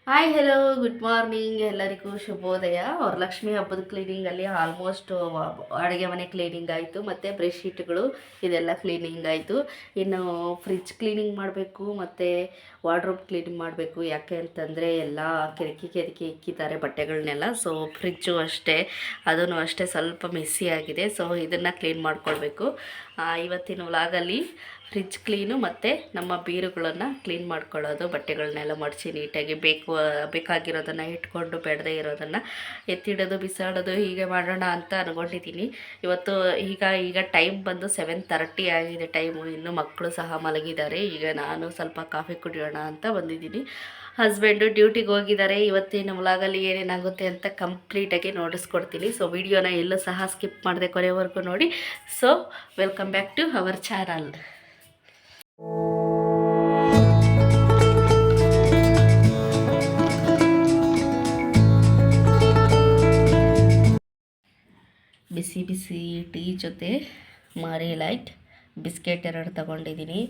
Hi hello good morning ಎಲ್ಲರಿಗೂ ಶುಭೋದಯ. ವರಲಕ್ಷ್ಮಿ ಹಬ್ಬದ ಕ್ಲೀನಿಂಗಲ್ಲಿ ಆಲ್ಮೋಸ್ಟ್ ಅಡುಗೆ ಮನೆ ಕ್ಲೀನಿಂಗ್ ಆಯಿತು, ಮತ್ತು ಬ್ರೆಡ್ಶೀಟ್ಗಳು ಇದೆಲ್ಲ ಕ್ಲೀನಿಂಗ್ ಆಯಿತು. ಇನ್ನು ಫ್ರಿಜ್ ಕ್ಲೀನಿಂಗ್ ಮಾಡಬೇಕು ಮತ್ತು ವಾರ್ಡ್ರೋಬ್ ಕ್ಲೀನಿಂಗ್ ಮಾಡಬೇಕು. ಯಾಕೆ ಅಂತಂದರೆ ಎಲ್ಲ ಕೆದಕಿ ಇಕ್ಕಿದ್ದಾರೆ ಬಟ್ಟೆಗಳನ್ನೆಲ್ಲ. ಸೊ ಫ್ರಿಜ್ಜು ಅಷ್ಟೇ, ಅದೂ ಅಷ್ಟೇ ಸ್ವಲ್ಪ ಮೆಸ್ಸಿ ಆಗಿದೆ. ಸೊ ಇದನ್ನು ಕ್ಲೀನ್ ಮಾಡ್ಕೊಳ್ಬೇಕು. ಇವತ್ತಿನ ವ್ಲಾಗಲ್ಲಿ ಫ್ರಿಜ್ ಕ್ಲೀನು ಮತ್ತು ನಮ್ಮ ಬೀರುಗಳನ್ನು ಕ್ಲೀನ್ ಮಾಡ್ಕೊಳ್ಳೋದು, ಬಟ್ಟೆಗಳನ್ನೆಲ್ಲ ಮಡಚಿ ನೀಟಾಗಿ ಬೇಕಾಗಿರೋದನ್ನು ಇಟ್ಕೊಂಡು ಬೇಡದೇ ಇರೋದನ್ನು ಎತ್ತಿಡೋದು ಬಿಸಾಡೋದು ಹೀಗೆ ಮಾಡೋಣ ಅಂತ ಅಂದ್ಕೊಂಡಿದ್ದೀನಿ. ಇವತ್ತು ಈಗ ಟೈಮ್ ಬಂದು 7:30 ಆಗಿದೆ ಟೈಮು. ಇನ್ನು ಮಕ್ಕಳು ಸಹ ಮಲಗಿದ್ದಾರೆ. ಈಗ ನಾನು ಸ್ವಲ್ಪ ಕಾಫಿ ಕುಡಿಯೋಣ ಅಂತ ಬಂದಿದ್ದೀನಿ. ಹಸ್ಬೆಂಡು ಡ್ಯೂಟಿಗೆ ಹೋಗಿದ್ದಾರೆ. ಇವತ್ತಿನ ವ್ಲಾಗಲ್ಲಿ ಏನೇನಾಗುತ್ತೆ ಅಂತ ಕಂಪ್ಲೀಟಾಗಿ ನೋಡಿಸ್ಕೊಡ್ತೀನಿ. ಸೊ ವಿಡಿಯೋನ ಎಲ್ಲೂ ಸಹ ಸ್ಕಿಪ್ ಮಾಡದೆ ಕೊನೆವರೆಗೂ ನೋಡಿ. So welcome back to our channel. ಬಿಸಿ ಬಿಸಿ ಟೀ ಜೊತೆ ಮಾರಿ ಲೈಟ್ ಬಿಸ್ಕೆಟ್ 2 ತಗೊಂಡಿದ್ದೀನಿ.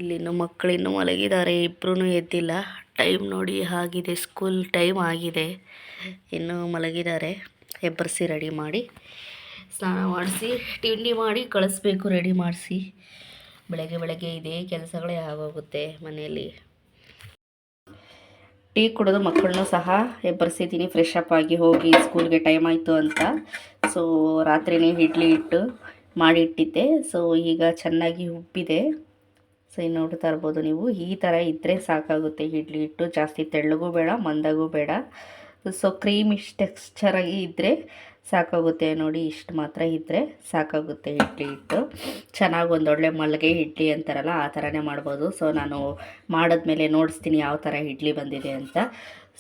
ಇಲ್ಲಿನ್ನು ಮಕ್ಕಳಿನ್ನೂ ಮಲಗಿದ್ದಾರೆ, ಇಬ್ಬರೂ ಎದ್ದಿಲ್ಲ. ಟೈಮ್ ನೋಡಿ ಆಗಿದೆ, ಸ್ಕೂಲ್ ಟೈಮ್ ಆಗಿದೆ. ಇನ್ನೂ ಮಲಗಿದ್ದಾರೆ. ಎಬ್ಬರಿಸಿ ರೆಡಿ ಮಾಡಿ ಸ್ನಾನ ಮಾಡಿಸಿ ತಿಂಡಿ ಮಾಡಿ ಕಳಿಸ್ಬೇಕು. ರೆಡಿ ಮಾಡಿಸಿ ಬೆಳಗ್ಗೆ ಇದೇ ಕೆಲಸಗಳೇ ಆಗೋಗುತ್ತೆ ಮನೆಯಲ್ಲಿ. ಟೀ ಕುಡಿದು ಮಕ್ಕಳನ್ನೂ ಸಹ ಎಬ್ಬರಿಸಿದ್ದೀನಿ, ಫ್ರೆಶ್ ಅಪ್ ಆಗಿ ಹೋಗಿ ಸ್ಕೂಲ್ಗೆ ಟೈಮ್ ಆಯಿತು ಅಂತ. ಸೊ ರಾತ್ರಿನೇ ಇಡ್ಲಿ ಹಿಟ್ಟು ಮಾಡಿಟ್ಟಿದ್ದೆ. ಸೊ ಈಗ ಚೆನ್ನಾಗಿ ಉಬ್ಬಿದೆ. ಸೊ ಇನ್ನು ನೋಡ್ತಾ ಇರ್ಬೋದು ನೀವು. ಈ ಥರ ಇದ್ದರೆ ಸಾಕಾಗುತ್ತೆ ಇಡ್ಲಿ ಹಿಟ್ಟು. ಜಾಸ್ತಿ ತೆಳ್ಳಗೂ ಬೇಡ, ಮಂದಗೂ ಬೇಡ. ಸೊ ಕ್ರೀಮಿಶ್ ಟೆಕ್ಸ್ಚರಾಗಿ ಇದ್ದರೆ ಸಾಕಾಗುತ್ತೆ. ನೋಡಿ, ಇಷ್ಟು ಮಾತ್ರ ಇದ್ದರೆ ಸಾಕಾಗುತ್ತೆ ಇಡ್ಲಿ ಹಿಟ್ಟು. ಚೆನ್ನಾಗಿ ಒಂದೊಳ್ಳೆ ಮಲ್ಲಿಗೆ ಇಡ್ಲಿ ಅಂತಾರಲ್ಲ, ಆ ಥರನೇ ಮಾಡ್ಬೋದು. ಸೊ ನಾನು ಮಾಡಿದ್ಮೇಲೆ ನೋಡಿಸ್ತೀನಿ ಯಾವ ಥರ ಇಡ್ಲಿ ಬಂದಿದೆ ಅಂತ.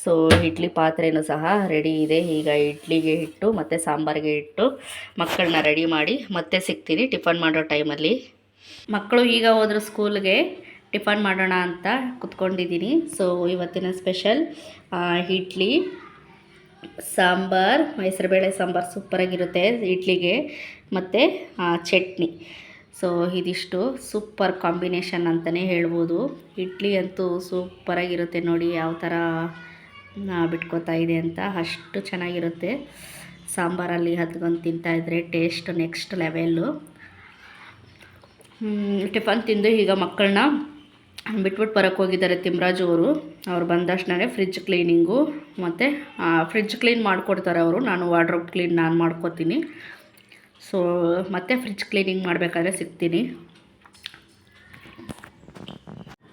ಸೊ ಇಡ್ಲಿ ಪಾತ್ರೆನೂ ಸಹ ರೆಡಿ ಇದೆ. ಈಗ ಇಡ್ಲಿಗೆ ಹಿಟ್ಟು ಮತ್ತು ಸಾಂಬಾರಿಗೆ ಹಿಟ್ಟು ಮಕ್ಕಳನ್ನ ರೆಡಿ ಮಾಡಿ ಮತ್ತೆ ಸಿಗ್ತೀನಿ ಟಿಫನ್ ಮಾಡೋ ಟೈಮಲ್ಲಿ. ಮಕ್ಕಳು ಈಗ ಹೋದ್ರು ಸ್ಕೂಲ್ಗೆ. ಟಿಫನ್ ಮಾಡೋಣ ಅಂತ ಕುತ್ಕೊಂಡಿದ್ದೀನಿ. ಸೊ ಇವತ್ತಿನ ಸ್ಪೆಷಲ್ ಇಡ್ಲಿ ಸಾಂಬಾರ್, ಹೆಸರುಬೇಳೆ ಸಾಂಬಾರು ಸೂಪರಾಗಿರುತ್ತೆ ಇಡ್ಲಿಗೆ, ಮತ್ತು ಚಟ್ನಿ. ಸೊ ಇದಿಷ್ಟು ಸೂಪರ್ ಕಾಂಬಿನೇಷನ್ ಅಂತಲೇ ಹೇಳ್ಬೋದು. ಇಡ್ಲಿ ಅಂತೂ ಸೂಪರಾಗಿರುತ್ತೆ. ನೋಡಿ ಯಾವ ಥರ ಬಿಟ್ಕೋತಾ ಇದೆ ಅಂತ, ಅಷ್ಟು ಚೆನ್ನಾಗಿರುತ್ತೆ. ಸಾಂಬಾರಲ್ಲಿ ಹತ್ಕೊಂಡು ತಿಂತಾಯಿದ್ರೆ ಟೇಸ್ಟ್ ನೆಕ್ಸ್ಟ್ ಲೆವೆಲ್ಲು. ಟಿಫನ್ ತಿಂದು ಈಗ ಮಕ್ಕಳನ್ನ ಬಿಟ್ಬಿಟ್ಟು ಬರೋಕ್ಕೆ ಹೋಗಿದ್ದಾರೆ ತಿಮ್ರಾಜು ಅವರು. ಅವ್ರು ಬಂದ ತಕ್ಷಣ ಫ್ರಿಜ್ ಕ್ಲೀನಿಂಗು ಮತ್ತು ಫ್ರಿಜ್ ಕ್ಲೀನ್ ಮಾಡಿಕೊಡ್ತಾರೆ ಅವರು. ನಾನು ವಾರ್ಡ್ರೋಬ್ ಕ್ಲೀನ್ ನಾನು ಮಾಡ್ಕೋತೀನಿ. ಸೊ ಮತ್ತೆ ಫ್ರಿಜ್ ಕ್ಲೀನಿಂಗ್ ಮಾಡಬೇಕಾದ್ರೆ ಸಿಗ್ತೀನಿ.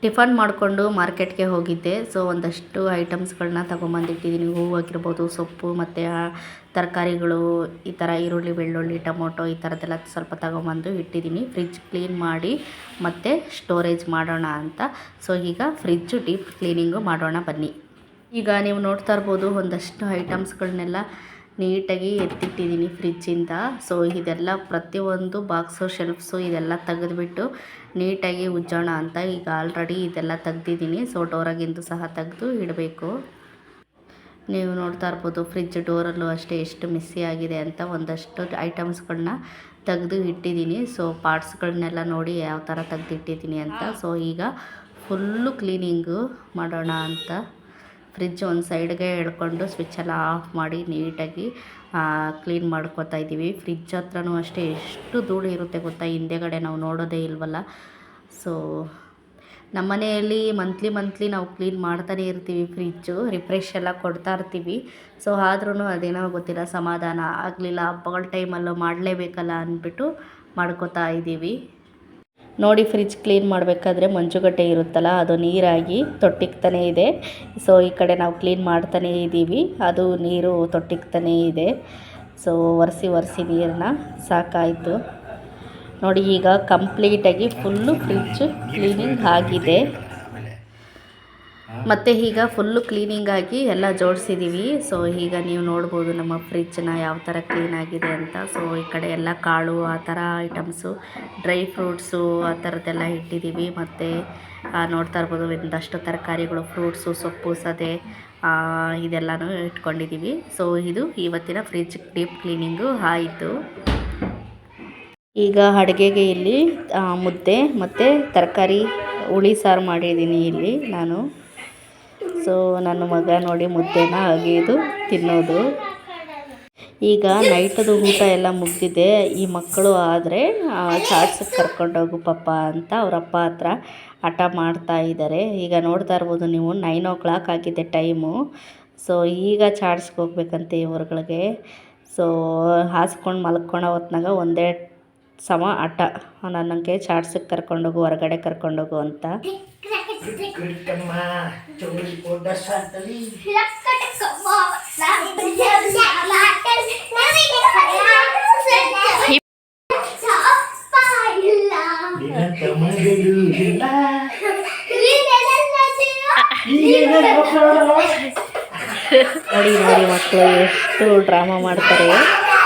ಟಿಫನ್ ಮಾಡಿಕೊಂಡು ಮಾರ್ಕೆಟ್ಗೆ ಹೋಗಿದ್ದೆ. ಸೊ ಒಂದಷ್ಟು ಐಟಮ್ಸ್ಗಳನ್ನ ತೊಗೊಂಬಂದಿಟ್ಟಿದ್ದೀನಿ. ಹೂವು ಆಗಿರ್ಬೋದು, ಸೊಪ್ಪು ಮತ್ತು ತರಕಾರಿಗಳು, ಈ ಥರ ಈರುಳ್ಳಿ, ಬೆಳ್ಳುಳ್ಳಿ, ಟೊಮೊಟೊ ಈ ಥರದ್ದೆಲ್ಲ ಸ್ವಲ್ಪ ತೊಗೊಂಬಂದು ಇಟ್ಟಿದ್ದೀನಿ. ಫ್ರಿಜ್ ಕ್ಲೀನ್ ಮಾಡಿ ಮತ್ತು ಸ್ಟೋರೇಜ್ ಮಾಡೋಣ ಅಂತ. ಸೊ ಈಗ ಫ್ರಿಜ್ಜು ಡೀಪ್ ಕ್ಲೀನಿಂಗು ಮಾಡೋಣ ಬನ್ನಿ. ಈಗ ನೀವು ನೋಡ್ತಾ ಇರ್ಬೋದು, ಒಂದಷ್ಟು ಐಟಮ್ಸ್ಗಳನ್ನೆಲ್ಲ ನೀಟಾಗಿ ಎತ್ತಿಟ್ಟಿದ್ದೀನಿ ಫ್ರಿಜ್ಜಿಂದ. ಸೊ ಇದೆಲ್ಲ ಪ್ರತಿಯೊಂದು ಬಾಕ್ಸು, ಶೆಲ್ಫ್ಸು ಇದೆಲ್ಲ ತೆಗೆದುಬಿಟ್ಟು ನೀಟಾಗಿ ಉಜ್ಜೋಣ ಅಂತ ಈಗ ಆಲ್ರೆಡಿ ಇದೆಲ್ಲ ತೆಗ್ದಿದ್ದೀನಿ. ಸೊ ಡೋರಾಗಿಂದು ಸಹ ತೆಗೆದು ಇಡಬೇಕು. ನೀವು ನೋಡ್ತಾ ಇರ್ಬೋದು ಫ್ರಿಜ್ ಡೋರಲ್ಲೂ ಅಷ್ಟೇ ಎಷ್ಟು ಮಿಸ್ಸಿ ಆಗಿದೆ ಅಂತ. ಒಂದಷ್ಟು ಐಟಮ್ಸ್ಗಳನ್ನ ತೆಗೆದು ಇಟ್ಟಿದ್ದೀನಿ. ಸೊ ಪಾರ್ಟ್ಸ್ಗಳನ್ನೆಲ್ಲ ನೋಡಿ ಯಾವ ಥರ ತೆಗೆದಿಟ್ಟಿದ್ದೀನಿ ಅಂತ. ಸೊ ಈಗ ಫುಲ್ಲು ಕ್ಲೀನಿಂಗು ಮಾಡೋಣ ಅಂತ ಫ್ರಿಜ್ ಒಂದು ಸೈಡ್ಗೆ ಎಳ್ಕೊಂಡು ಸ್ವಿಚ್ಚೆಲ್ಲ ಆಫ್ ಮಾಡಿ ನೀಟಾಗಿ ಕ್ಲೀನ್ ಮಾಡ್ಕೊತಾ ಇದ್ದೀವಿ. ಫ್ರಿಜ್ ಹತ್ರನೂ ಅಷ್ಟೇ ಎಷ್ಟು ಧೂಳು ಇರುತ್ತೆ ಗೊತ್ತಾ, ಹಿಂದೆಗಡೆ ನಾವು ನೋಡೋದೇ ಇಲ್ವಲ್ಲ. ಸೊ ನಮ್ಮ ಮನೆಯಲ್ಲಿ ಮಂತ್ಲಿ ನಾವು ಕ್ಲೀನ್ ಮಾಡ್ತಾನೇ ಇರ್ತೀವಿ. ಫ್ರಿಜ್ಜು ರಿಫ್ರೆಶ್ ಎಲ್ಲ ಕೊಡ್ತಾ ಇರ್ತೀವಿ. ಸೊ ಆದ್ರೂ ಅದೇನೋ ಗೊತ್ತಿಲ್ಲ, ಸಮಾಧಾನ ಆಗಲಿಲ್ಲ. ಹಬ್ಬಗಳ ಟೈಮಲ್ಲೂ ಮಾಡಲೇಬೇಕಲ್ಲ ಅಂದ್ಬಿಟ್ಟು ಮಾಡ್ಕೋತಾ ಇದ್ದೀವಿ. ನೋಡಿ, ಫ್ರಿಜ್ ಕ್ಲೀನ್ ಮಾಡಬೇಕಾದ್ರೆ ಮಂಜುಗಡ್ಡೆ ಇರುತ್ತಲ್ಲ, ಅದು ನೀರಾಗಿ ತೊಟ್ಟಿಗ್ತಾನೇ ಇದೆ. ಸೊ ಈ ಕಡೆ ನಾವು ಕ್ಲೀನ್ ಮಾಡ್ತಾನೇ ಇದ್ದೀವಿ, ಅದು ನೀರು ತೊಟ್ಟಿಗ್ತಾನೇ ಇದೆ. ಸೊ ಒರೆಸಿ ನೀರನ್ನ ಸಾಕಾಯಿತು ನೋಡಿ. ಈಗ ಕಂಪ್ಲೀಟಾಗಿ ಫುಲ್ಲು ಫ್ರಿಜ್ ಕ್ಲೀನಿಂಗ್ ಆಗಿದೆ. ಮತ್ತು ಈಗ ಫುಲ್ಲು ಕ್ಲೀನಿಂಗಾಗಿ ಎಲ್ಲ ಜೋಡಿಸಿದ್ದೀವಿ. ಸೊ ಈಗ ನೀವು ನೋಡ್ಬೋದು ನಮ್ಮ ಫ್ರಿಜ್ನ ಯಾವ ಥರ ಕ್ಲೀನಾಗಿದೆ ಅಂತ. ಸೊ ಈ ಕಡೆ ಎಲ್ಲ ಕಾಳು, ಆ ಥರ ಐಟಮ್ಸು, ಡ್ರೈ ಫ್ರೂಟ್ಸು ಆ ಥರದ್ದೆಲ್ಲ ಇಟ್ಟಿದ್ದೀವಿ. ಮತ್ತು ನೋಡ್ತಾ ಇರ್ಬೋದು ಒಂದಷ್ಟು ತರಕಾರಿಗಳು, ಫ್ರೂಟ್ಸು, ಸೊಪ್ಪು, ಸದೆ ಇದೆಲ್ಲನೂ ಇಟ್ಕೊಂಡಿದ್ದೀವಿ. ಸೊ ಇದು ಇವತ್ತಿನ ಫ್ರಿಜ್ ಡೀಪ್ ಕ್ಲೀನಿಂಗು ಆಯಿತು. ಈಗ ಅಡುಗೆಗೆ ಇಲ್ಲಿ ಮುದ್ದೆ ಮತ್ತು ತರಕಾರಿ ಹುಳಿ ಸಾರು ಮಾಡಿದ್ದೀನಿ ಇಲ್ಲಿ ನಾನು. ಸೊ ನನ್ನ ಮಗ ನೋಡಿ ಮುದ್ದೆನ ಅಗೆಯೋದು ತಿನ್ನೋದು. ಈಗ ನೈಟದು ಊಟ ಎಲ್ಲ ಮುಗಿದಿದೆ. ಈ ಮಕ್ಕಳು ಆದರೆ ಚಾಟ್ಸಿಗೆ ಕರ್ಕೊಂಡೋಗು ಪಪ್ಪ ಅಂತ ಅವರಪ್ಪ ಹತ್ರ ಹಠ ಮಾಡ್ತಾ ಇದ್ದಾರೆ. ಈಗ ನೋಡ್ತಾ ಇರ್ಬೋದು ನೀವು 9 ಆಗಿದೆ ಟೈಮು. ಸೊ ಈಗ ಚಾಟ್ಸ್ಗೆ ಹೋಗ್ಬೇಕಂತೆ ಇವ್ರುಗಳಿಗೆ. ಸೊ ಹಾಸ್ಕೊಂಡು ಮಲ್ಕೊಳೋ ಹೊತ್ನಾಗ ಒಂದೇ ಸಮ ಹಠ, ನನಗೆ ಚಾಟ್ಸಿಗೆ ಕರ್ಕೊಂಡೋಗು, ಹೊರಗಡೆ ಕರ್ಕೊಂಡೋಗು ಅಂತ. ನೋಡಿ ನೋಡಿ ಮಕ್ಕಳು ಎಷ್ಟು ಡ್ರಾಮಾ ಮಾಡ್ತಾರೆ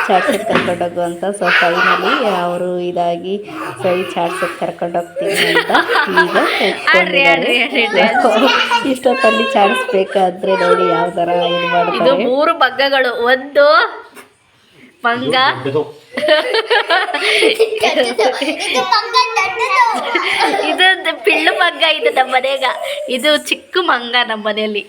ಚಾಟ್ಸಿಗೆ ಕರ್ಕೊಂಡೋಗು ಅಂತ. ಸೊ ಫೈನಲಿ ಅವರು ಇದಾಗಿ ಸರಿ ಚಾಟ್ಸಿಗೆ ಕರ್ಕೊಂಡೋಗ್ತೀನಿ ಅಂತ ಈಗ ಇಷ್ಟೊತ್ತಲ್ಲಿ ಚಾಡಿಸ್ಬೇಕಾದ್ರೆ ನೋಡಿ ಯಾವ ಥರ ಇದು ಮಾಡ್ತಾರೆ. 3 ಮಗ್ಗಗಳು, ಒಂದು ಮಂಗ, ಇದು ಪಿಳ್ಳು ಮಂಗ, ಇದು ನಮ್ಮ ಮನೆಗ, ಇದು ಚಿಕ್ಕ ಮಂಗ ನಮ್ಮ ಮನೆಯಲ್ಲಿ.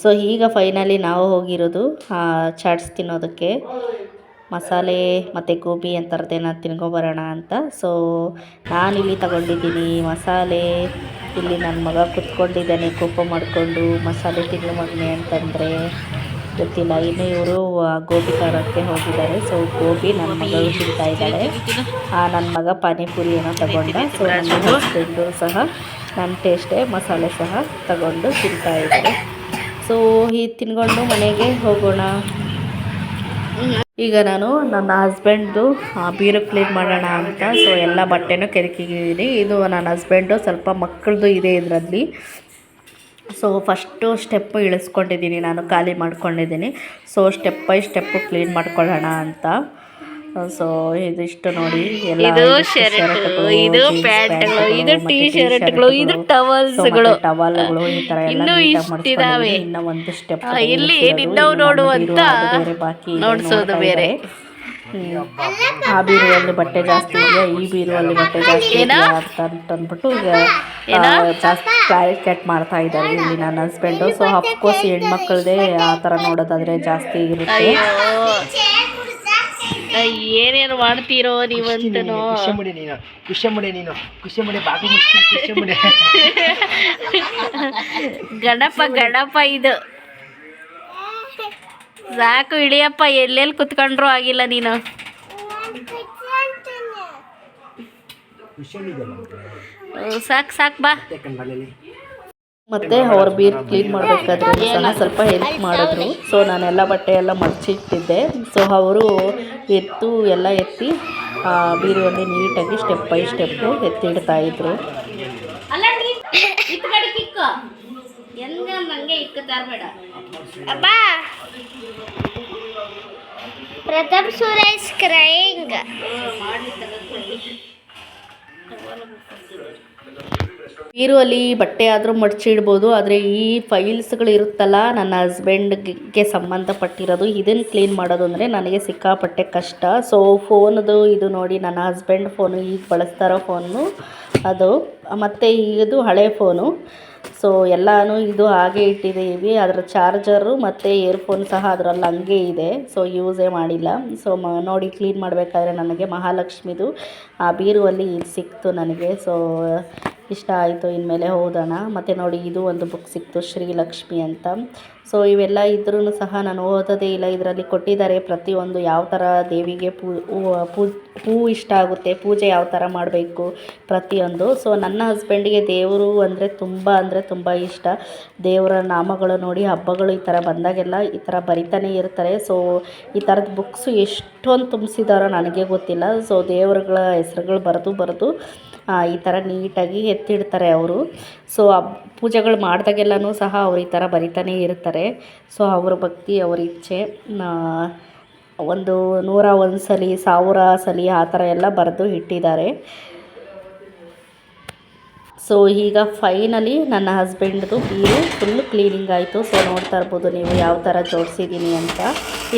ಸೊ ಈಗ ಫೈನಲಿ ನಾವು ಹೋಗಿರೋದು ಚಾಟ್ಸ್ ತಿನ್ನೋದಕ್ಕೆ. ಮಸಾಲೆ ಮತ್ತು ಗೋಬಿ ಅಂಥದ್ದೇನ ತಿನ್ಕೊಬರೋಣ ಅಂತ. ಸೊ ನಾನಿಲ್ಲಿ ತಗೊಂಡಿದ್ದೀನಿ ಮಸಾಲೆ. ಇಲ್ಲಿ ನನ್ನ ಮಗ ಕುತ್ಕೊಂಡಿದ್ದಾನೆ ಕೋಪ ಮಾಡಿಕೊಂಡು, ಮಸಾಲೆ ತಿನ್ನು ಮಗನೆ ಅಂತಂದರೆ ಗೊತ್ತಿಲ್ಲ. ಇನ್ನು ಇವರು ಗೋಬಿ ತರೋಕ್ಕೆ ಹೋಗಿದ್ದಾರೆ. ಸೊ ಗೋಬಿ ನನ್ನ ಮಗಳು ತಿಂತಾ ಇದ್ದಾಳೆ. ನನ್ನ ಮಗ ಪಾನಿಪುರಿ ಏನೋ ತಗೊಂಡ. ಸೊ ನನ್ನ ಹಸ್ಬೆಂಡು ಸಹ ನನ್ನ ಟೇಸ್ಟೇ ಮಸಾಲೆ ಸಹ ತಗೊಂಡು ತಿಂತಾ ಇದ್ದಾರೆ. ಸೊ ಇದು ತಿನ್ಕೊಂಡು ಮನೆಗೆ ಹೋಗೋಣ. ಈಗ ನಾನು ನನ್ನ ಹಸ್ಬೆಂಡ್ದು ಬೀರು ಕ್ಲೀನ್ ಮಾಡೋಣ ಅಂತ ಸೊ ಎಲ್ಲ ಬಟ್ಟೆನೂ ಕೆದಕಿದ್ದೀನಿ. ಇದು ನನ್ನ ಹಸ್ಬೆಂಡು ಸ್ವಲ್ಪ ಮಕ್ಕಳದು ಇದೆ ಇದರಲ್ಲಿ. ಸೊ ಫಸ್ಟು ಸ್ಟೆಪ್ಪು ಇಳಿಸ್ಕೊಂಡಿದ್ದೀನಿ, ನಾನು ಖಾಲಿ ಮಾಡ್ಕೊಂಡಿದ್ದೀನಿ. So step by step clean ಮಾಡ್ಕೊಳ್ಳೋಣ ಅಂತ. ಸೊ ಇದಿಷ್ಟು ನೋಡಿ, ಇದು ಶರ್ಟ್, ಇದು ಪ್ಯಾಂಟ್ಗಳು, ಇದು ಟೀ ಶರ್ಟ್ಗಳು, ಇದು ಟವಲ್ಸ್ಗಳು, ಟವಲ್ಗಳು ಈ ತರ ಇನ್ನೂ ಇಷ್ಟಿದಾವೆ. ಇನ್ನ ಒಂದು ಸ್ಟೆಪ್ ಇಲ್ಲಿ ನಿನ್ನವು ನೋಡು ಅಂತ ಬಾಕಿ ನೋಡ್ಸೋದು ಬೇರೆ. ಆ ಬೀರುವಲ್ಲಿ ಬಟ್ಟೆ ಜಾಸ್ತಿ ಇದೆಯಾ, ಈ ಬೀರುವಲ್ಲಿ ಬಟ್ಟೆ ಜಾಸ್ತಿ ಇದೆಯಾ ಅಂತ ಅಂದ್ಬಿಟ್ಟು ಜಾಸ್ತಿ ಕ್ಲಾರಿಫಿಕೇಟ್ ಮಾಡ್ತಾ ಇದ್ದಾರೆ ಇಲ್ಲಿ ನನ್ನ ಹಸ್ಬೆಂಡು. ಸೊ ಅಫ್ಕೋರ್ಸ್ ಹೆಣ್ಮಕ್ಳದೇ ಆ ಥರ ನೋಡೋದಾದ್ರೆ ಜಾಸ್ತಿ ಇರುತ್ತೆ. ಏನೇನು ಮಾಡ್ತೀರೋ ನೀವಂತೂ. ಗಣಪ ಗಣಪ ಇದು ಸಾಕು ಇಳಿಯಪ್ಪ, ಎಲ್ಲೆಲ್ಲಿ ಕುತ್ಕೊಂಡ್ರು ಆಗಿಲ್ಲ ನೀನು. ಸಾಕು ಸಾಕು ಬಾ. ಮತ್ತು ಅವ್ರ ಬೀರು ಕ್ಲೀನ್ ಮಾಡಬೇಕಾದ್ರೆ ಸಹ ಸ್ವಲ್ಪ ಹೆಲ್ಪ್ ಮಾಡಿದ್ರು. ಸೊ ನಾನೆಲ್ಲ ಬಟ್ಟೆ ಎಲ್ಲ ಮಡಚಿಟ್ಟಿದ್ದೆ. ಸೊ ಅವರು ಎಲ್ಲ ಎತ್ತಿ ಬೀರುವಲ್ಲಿ ನೀಟಾಗಿ ಸ್ಟೆಪ್ ಬೈ ಸ್ಟೆಪ್ಪು ಎತ್ತಿಡ್ತಾಯಿದ್ರು. ಪ್ರತಾಪ್ ಸುರೇಶ್ ಕ್ರೈಂಗ್. ಬೀರುವಲ್ಲಿ ಬಟ್ಟೆ ಆದರೂ ಮಡಚಿಡ್ಬೋದು, ಆದರೆ ಈ ಫೈಲ್ಸ್ಗಳು ಇರುತ್ತಲ್ಲ ನನ್ನ ಹಸ್ಬೆಂಡ್ಗೆ ಸಂಬಂಧಪಟ್ಟಿರೋದು, ಇದನ್ನು ಕ್ಲೀನ್ ಮಾಡೋದು ಅಂದರೆ ನನಗೆ ಸಿಕ್ಕಾಪಟ್ಟೆ ಕಷ್ಟ. ಸೊ ಫೋನದು ಇದು ನೋಡಿ, ನನ್ನ ಹಸ್ಬೆಂಡ್ ಫೋನು, ಈಗ ಬಳಸ್ತಾರೋ ಫೋನು ಅದು, ಮತ್ತು ಇದು ಹಳೆ ಫೋನು. ಸೊ ಎಲ್ಲನೂ ಇದು ಹಾಗೆ ಇಟ್ಟಿದ್ದೀವಿ. ಅದರ ಚಾರ್ಜರು ಮತ್ತು ಇಯರ್ಫೋನ್ ಸಹ ಅದರಲ್ಲಿ ಹಂಗೆ ಇದೆ. ಸೊ ಯೂಸೇ ಮಾಡಿಲ್ಲ. ಸೊ ನೋಡಿ ಕ್ಲೀನ್ ಮಾಡಬೇಕಾದ್ರೆ ನನಗೆ ಮಹಾಲಕ್ಷ್ಮಿದು ಆ ಬೀರುವಲ್ಲಿ ಇದು ಸಿಕ್ತು ನನಗೆ. ಸೊ ಇಷ್ಟ ಆಯಿತು, ಇನ್ಮೇಲೆ ಓದೋಣ. ಮತ್ತು ನೋಡಿ ಇದು ಒಂದು ಬುಕ್ ಸಿಕ್ತು, ಶ್ರೀಲಕ್ಷ್ಮಿ ಅಂತ. ಸೊ ಇವೆಲ್ಲ ಇದ್ರೂ ಸಹ ನಾನು ಓದೋದೇ ಇಲ್ಲ. ಇದರಲ್ಲಿ ಕೊಟ್ಟಿದ್ದಾರೆ ಪ್ರತಿಯೊಂದು ಯಾವ ಥರ ದೇವಿಗೆ ಹೂ ಇಷ್ಟ ಆಗುತ್ತೆ, ಪೂಜೆ ಯಾವ ಥರ ಮಾಡಬೇಕು ಪ್ರತಿಯೊಂದು. ಸೊ ನನ್ನ ಹಸ್ಬೆಂಡಿಗೆ ದೇವರು ಅಂದರೆ ತುಂಬ ಇಷ್ಟ. ದೇವರ ನಾಮಗಳು ನೋಡಿ, ಹಬ್ಬಗಳು ಈ ಥರ ಬಂದಾಗೆಲ್ಲ ಈ ಥರ ಬರಿತಾನೆ ಇರ್ತಾರೆ. ಸೊ ಈ ಥರದ ಬುಕ್ಸು ಎಷ್ಟೊಂದು ತುಂಬಿಸಿದಾರೋ ನನಗೆ ಗೊತ್ತಿಲ್ಲ. ಸೊ ದೇವರುಗಳ ಹೆಸ್ರುಗಳು ಬರೆದು ಈ ಥರ ನೀಟಾಗಿ ಎತ್ತಿಡ್ತಾರೆ ಅವರು. ಸೊ ಪೂಜೆಗಳು ಮಾಡಿದಾಗೆಲ್ಲನೂ ಸಹ ಅವ್ರು ಈ ಥರ ಬರಿತಾನೇ ಇರ್ತಾರೆ. ಸೊ ಅವ್ರ ಭಕ್ತಿ, ಅವ್ರ ಇಚ್ಛೆ. ಒಂದು 101 ಸಲ 1000 ಸಲ ಆ ಥರ ಎಲ್ಲ ಬರೆದು ಇಟ್ಟಿದ್ದಾರೆ. ಸೊ ಈಗ ಫೈನಲಿ ನನ್ನ ಹಸ್ಬೆಂಡ್ದು ಬೀರು ಫುಲ್ಲು ಕ್ಲೀನಿಂಗ್ ಆಯಿತು. ಸೊ ನೋಡ್ತಾ ಇರ್ಬೋದು ನೀವು ಯಾವ ಥರ ಜೋಡಿಸಿದ್ದೀನಿ ಅಂತ.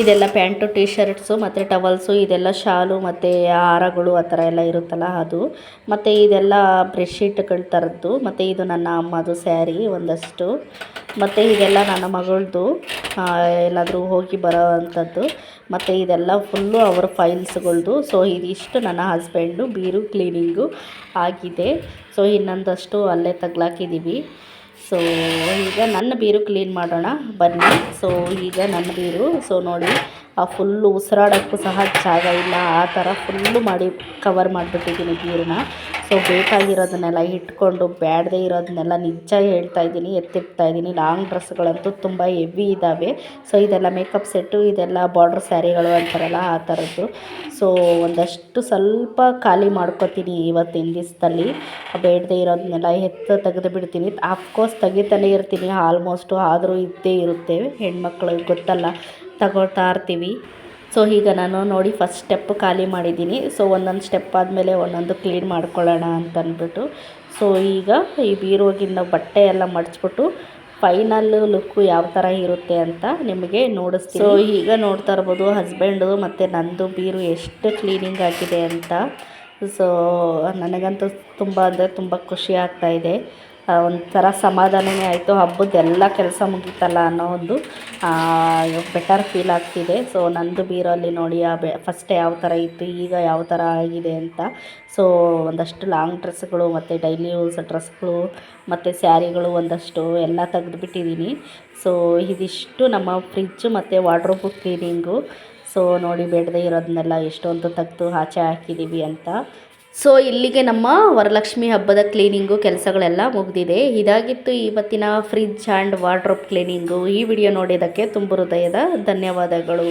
ಇದೆಲ್ಲ ಪ್ಯಾಂಟು, ಟಿ ಶರ್ಟ್ಸು ಮತ್ತು ಟವಲ್ಸು, ಇದೆಲ್ಲ ಶಾಲು ಮತ್ತು ಹಾರಗಳು ಆ ಥರ ಎಲ್ಲ ಇರುತ್ತಲ್ಲ ಅದು. ಮತ್ತು ಇದೆಲ್ಲ ಬೆಡ್ಶೀಟ್ಗಳ ಥರದ್ದು. ಮತ್ತು ಇದು ನನ್ನ ಅಮ್ಮದು ಸ್ಯಾರಿ ಒಂದಷ್ಟು. ಮತ್ತು ಇದೆಲ್ಲ ನನ್ನ ಮಗಳದು ಎಲ್ಲಾದರೂ ಹೋಗಿ ಬರೋ ಅಂಥದ್ದು. ಮತ್ತು ಇದೆಲ್ಲ ಫುಲ್ಲು ಅವ್ರ ಫೈಲ್ಸ್ಗಳ್ದು. ಸೊ ಇದಿಷ್ಟು ನನ್ನ ಹಸ್ಬೆಂಡು ಬೀರು ಕ್ಲೀನಿಂಗು ಆಗಿದೆ. ಸೊ ಇನ್ನೊಂದಷ್ಟು ಅಲ್ಲೇ ತಗ್ಲಾಕಿದ್ದೀವಿ. ಸೊ ಈಗ ನನ್ನ ಬೀರು ಕ್ಲೀನ್ ಮಾಡೋಣ ಬನ್ನಿ. ಸೊ ಈಗ ನನ್ನ ಬೀರು ನೋಡಿ ಆ ಫುಲ್ಲು ಉಸಿರಾಡೋಕ್ಕೂ ಸಹ ಜಾಗ ಇಲ್ಲ, ಆ ಥರ ಫುಲ್ಲು ಮಾಡಿ ಕವರ್ ಮಾಡಿಬಿಟ್ಟಿದ್ದೀನಿ ಬೀರನ್ನ. ಸೊ ಬೇಕಾಗಿರೋದನ್ನೆಲ್ಲ ಇಟ್ಕೊಂಡು ಬ್ಯಾಡದೇ ಇರೋದನ್ನೆಲ್ಲ ನಿಜ ಹೇಳ್ತಾ ಇದ್ದೀನಿ ಎತ್ತಿಡ್ತಾ ಇದ್ದೀನಿ. ಲಾಂಗ್ ಡ್ರೆಸ್ಗಳಂತೂ ತುಂಬ ಹೆವಿ ಇದ್ದಾವೆ. ಸೊ ಇದೆಲ್ಲ ಮೇಕಪ್ ಸೆಟ್ಟು, ಇದೆಲ್ಲ ಬಾರ್ಡ್ರ್ ಸ್ಯಾರಿಗಳು ಅಂತಾರಲ್ಲ ಆ ಥರದ್ದು. ಸೊ ಒಂದಷ್ಟು ಸ್ವಲ್ಪ ಖಾಲಿ ಮಾಡ್ಕೊತೀನಿ ಇವತ್ತಿನ ದಿವಸದಲ್ಲಿ. ಬೇಡದೇ ಇರೋದನ್ನೆಲ್ಲ ತೆಗೆದು ಬಿಡ್ತೀನಿ. ಆಫ್ಕೋರ್ಸ್ ತೆಗಿತಾನೆ ಇರ್ತೀನಿ ಆಲ್ಮೋಸ್ಟು, ಆದರೂ ಇದ್ದೇ ಇರುತ್ತೆ, ಹೆಣ್ಮಕ್ಳಿಗೆ ಗೊತ್ತಲ್ಲ, ತಗೊಳ್ತಾ ಇರ್ತೀವಿ. ಸೊ ಈಗ ನಾನು ನೋಡಿ ಫಸ್ಟ್ ಸ್ಟೆಪ್ ಖಾಲಿ ಮಾಡಿದ್ದೀನಿ. ಸೊ ಒಂದೊಂದು ಸ್ಟೆಪ್ ಆದಮೇಲೆ ಒಂದೊಂದು ಕ್ಲೀನ್ ಮಾಡ್ಕೊಳ್ಳೋಣ ಅಂತ ಅಂದ್ಬಿಟ್ಟು. ಸೊ ಈಗ ಈ ಬೀರುವಾಗಿನ ಬಟ್ಟೆ ಎಲ್ಲ ಮಡಿಚ್ಬಿಟ್ಟು ಫೈನಲ್ ಲುಕ್ಕು ಯಾವ ಥರ ಇರುತ್ತೆ ಅಂತ ನಿಮಗೆ ನೋಡಿಸ್ತೀನಿ. ಸೊ ಈಗ ನೋಡ್ತಾ ಇರ್ಬೋದು ಹಸ್ಬೆಂಡು ಮತ್ತು ನಂದು ಬೀರು ಎಷ್ಟು ಕ್ಲೀನಿಂಗ್ ಆಗಿದೆ ಅಂತ. ಸೊ ನನಗಂತೂ ತುಂಬ ಅಂದರೆ ತುಂಬ ಖುಷಿ ಆಗ್ತಾಯಿದೆ. ಒಂಥರ ಸಮಾಧಾನವೇ ಆಯಿತು. ಹಬ್ಬದ್ದೆಲ್ಲ ಕೆಲಸ ಮುಗೀತಲ್ಲ ಅನ್ನೋ ಒಂದು ಬೆಟರ್ ಫೀಲ್ ಆಗ್ತಿದೆ. ಸೊ ನಂದು ಬೀರಲ್ಲಿ ನೋಡಿ ಫಸ್ಟ್ ಯಾವ ಥರ ಇತ್ತು, ಈಗ ಯಾವ ಥರ ಆಗಿದೆ ಅಂತ. ಸೊ ಒಂದಷ್ಟು ಲಾಂಗ್ ಡ್ರೆಸ್ಗಳು ಮತ್ತು ಡೈಲಿ ಯೂಸ್ ಡ್ರೆಸ್ಗಳು ಮತ್ತು ಸ್ಯಾರಿಗಳು ಒಂದಷ್ಟು ಎಲ್ಲ ತೆಗೆದುಬಿಟ್ಟಿದ್ದೀನಿ. ಸೊ ಇದಿಷ್ಟು ನಮ್ಮ ಫ್ರಿಜ್ಜು ಮತ್ತು ವಾರ್ಡ್ರೋಬ್ ಕ್ಲೀನಿಂಗು. ಸೊ ನೋಡಿ ಬೇಡದೇ ಇರೋದನ್ನೆಲ್ಲ ಎಷ್ಟೊಂದು ತೆಗೆದು ಆಚೆ ಹಾಕಿದ್ದೀವಿ ಅಂತ. ಸೊ ಇಲ್ಲಿಗೆ ನಮ್ಮ ವರಲಕ್ಷ್ಮಿ ಹಬ್ಬದ ಕ್ಲೀನಿಂಗು ಕೆಲಸಗಳೆಲ್ಲ ಮುಗಿದಿದೆ. ಇದಾಗಿತ್ತು ಇವತ್ತಿನ ಫ್ರಿಜ್ ಆ್ಯಂಡ್ ವಾರ್ಡ್ರೋಬ್ ಕ್ಲೀನಿಂಗು. ಈ ವಿಡಿಯೋ ನೋಡಿದ್ದಕ್ಕೆ ತುಂಬ ಹೃದಯದ ಧನ್ಯವಾದಗಳು.